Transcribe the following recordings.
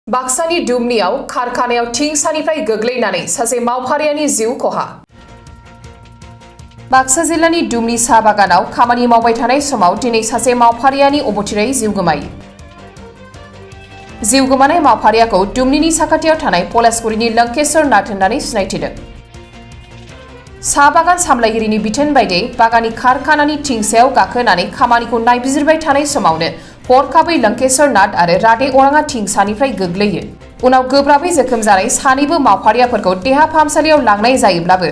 बाक्सानि दुमनियाव कारखानायाव थिंसानिफ्राय गोग्लैनानै सासे मावफारियानि जिउ खहा। बाक्सा जिल्लानि दुमनि साहा बागानाव खामानि मावबाय थानाय समाव दिनै सासे मावफारियानि अबथिरै जिउ गोमायो। जिउ गोमानाय मावफारियाखौ दुमनिनि साखाथियाव थानाय पलासगुरिनि लंकेश्वर नाथ होननानै सिनायथिदों। साहा बागान सामलायगिरिनि बिथोन बायदियै बागाननि कारखानानि थिंसायाव गाखोनानै खामानिखौ नायबिजिरबाय थानाय समावनो हरखाबै लंकेश्वर नाथ आरो राधे अराङा थिंसानिफ्राय गोग्लैयो। उनाव गोब्राबै जोखोम जानाय सानैबो मावफारियाफोरखौ देहा फाहामसालियाव लांनाय जायोब्लाबो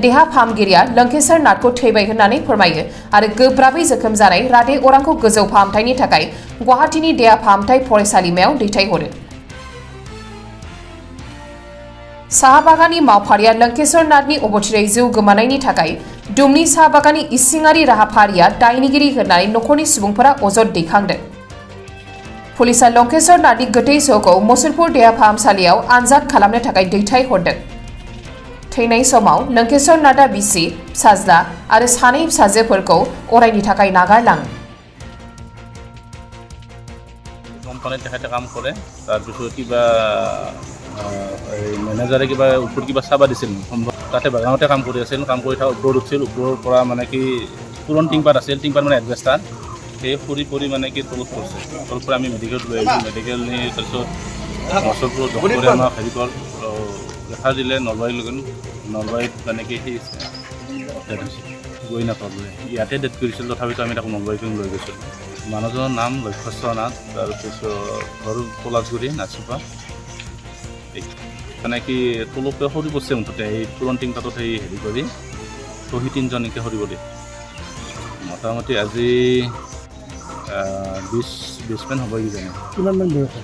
देहा फाहामगिरिया लंकेश्वर नाथखौ थैबाय होननानै फोरमायो आरो गोब्राबै जोखोम जानाय राधे अरांखौ गोजौ फाहामथायनि थाखाय गुवाहाटीनि देहा फाहामथाय फरायसालिमायाव दैथायहरो। साहा बागाननि मावफारिया लंकेश्वर नाथनि अबथिरै जिउ गोमानायनि थाखाय दुमनि साहा बागाननि इसिङारि राहाफारिया दायनिगिरि होननानै नखरनि सुबुंफोरा अजद दैखांदों। पुलिसा लंकेश्वर नाथनि गोथै सहखौ मुसलपुर देहा फाहामसालियाव आनजाद खालामनो थाखाय दैथायहरदों। थैनाय समाव लंकेश्वर नाथआ बिसि, फिसाज्ला आरो सानै फिसाजोफोरखौ अरायनि थाखाय नागारलाङो। কোম্পানিত তেখেতে কাম কৰে, তাৰপিছত কিবা মেনেজাৰে ওপৰত কিবা চাবা দিছিল, তাতে বাগানতে কাম কৰি আছিল। কাম কৰি থকা ওপৰত উঠিছিল, ওপৰৰ পৰা মানে কি পুৰণ টিংপাত আছিল, টিংপাত মানে এডভেষ্টাৰ, সেই ফুৰি পৰি মানে কি তলত পৰিছে। তলৰ পৰা আমি মেডিকেলত লৈ আহিলোঁ। মেডিকেল নি তাৰপিছত মচলপুৰ ডক্টৰে আমাক ৰেফাৰ দিলে, নলবাৰীত লৈ গ'লোঁ। নলবাৰীত মানে কি সেই ডেথ হৈছিল, গৈ নাপালোঁ। ইয়াতে ডেথ কৰিছিল, তথাপিতো আমি তাক নলবাৰীত লৈ গৈছিলোঁ। মানুহজনৰ নাম লক্ষ্যশ্বৰ নাথ, তাৰপিছত ঘৰ পলাশগুৰি নাচুপা। মানে কি তলতে সৰি পৰিছে মুঠতে, এই পুৰণ টিংপাতত সেই হেৰি কৰি তহি তিনিজনকে সৰিব দিয়ে। মোটামুটি আজি 20 মান হ'ব কিজানি। কিমান মান বয়স?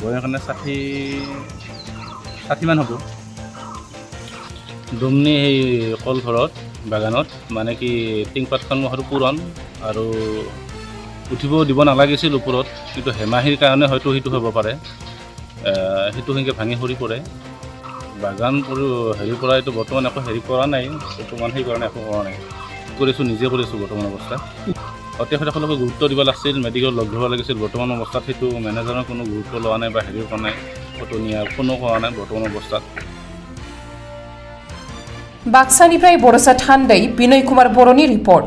বয়স কাৰণে 60 মান হ'ব। দুমনি সেই কলঘৰত বাগানত মানে কি টিংপাতখন আৰু পুৰণ আৰু উঠিব দিব নালাগিছিল ওপৰত, কিন্তু হেমাহিৰ কাৰণে হয়তো সেইটো হ'ব পাৰে। সেইটো সেনেকৈ ভাঙি সৰি পৰে। বাগান হেৰিৰ পৰা এইটো বৰ্তমান একো হেৰি কৰা নাই, বৰ্তমান সেইকাৰণে একো কৰা নাই। কৰিছোঁ, নিজে কৰিছোঁ বৰ্তমান অৱস্থাত। তেখেতসকলকে গুৰুত্ব দিব লাগিছিল, মেডিকেল লগ ধৰিব লাগিছিল। বৰ্তমান অৱস্থাত সেইটো মেনেজাৰৰ কোনো গুৰুত্ব লোৱা নাই বা হেৰি কৰা নাই, ফটো নিয়াৰ কোনো কৰা নাই বৰ্তমান অৱস্থাত। बाक्सानिफ्राय बड'सा थान्दै बिनय कुमार बर'नि रिपर्ट।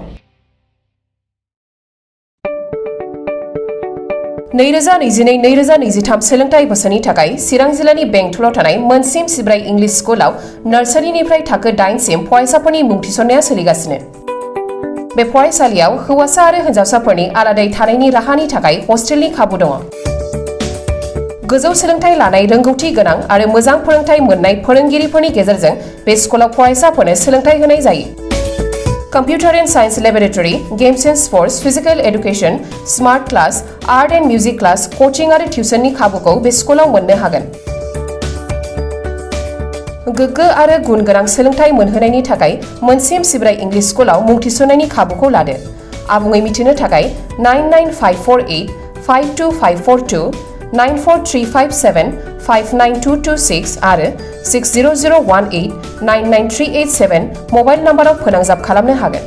2022-2023 सोलोंथाइ बोसोरनि थाखाय चिरां जिल्लानि बेंटलाव थानाय मोनसिम सिब्राय इंलिश स्कुलाव नार्सारिनिफ्राय थाखो 8 सिम फरायसाफोरनि मुं थिसननाया सोलिगासिनो। बे फरायसालियाव हौवासा आरो हिन्जावसाफोरनि आलादायै थानायनि राहानि थाखाय हस्टेलनि खाबु दङ। गोजौ सोलोंथाइ लानाय, रोंगौथि गोनां आरो मोजां फोरोंथाइ मोननाय फोरोंगिरिफोरनि गेजेरजों बे स्कुलाव फरायसाफोरनो सोलोंथाइ होनाय जायो। Computer and science laboratory, games and sports, physical education, smart class, art and music class, coaching आरो टिउसननि खाबुखौ बे स्कुलाव मोननो हागोन। गोग्गो आरो गुन गोनां सोलोंथाइ मोनहोनायनि थाखाय मोनसिम सिब्राय इंलिश स्कुलाव मुं थिसननायनि खाबुखौ लादो। आबुङै मिथिनो थाखाय 99548525542, 94357592226 आरो 6001899387 मबाइल नाम्बाराव फोनांजाब खालामनो हागोन।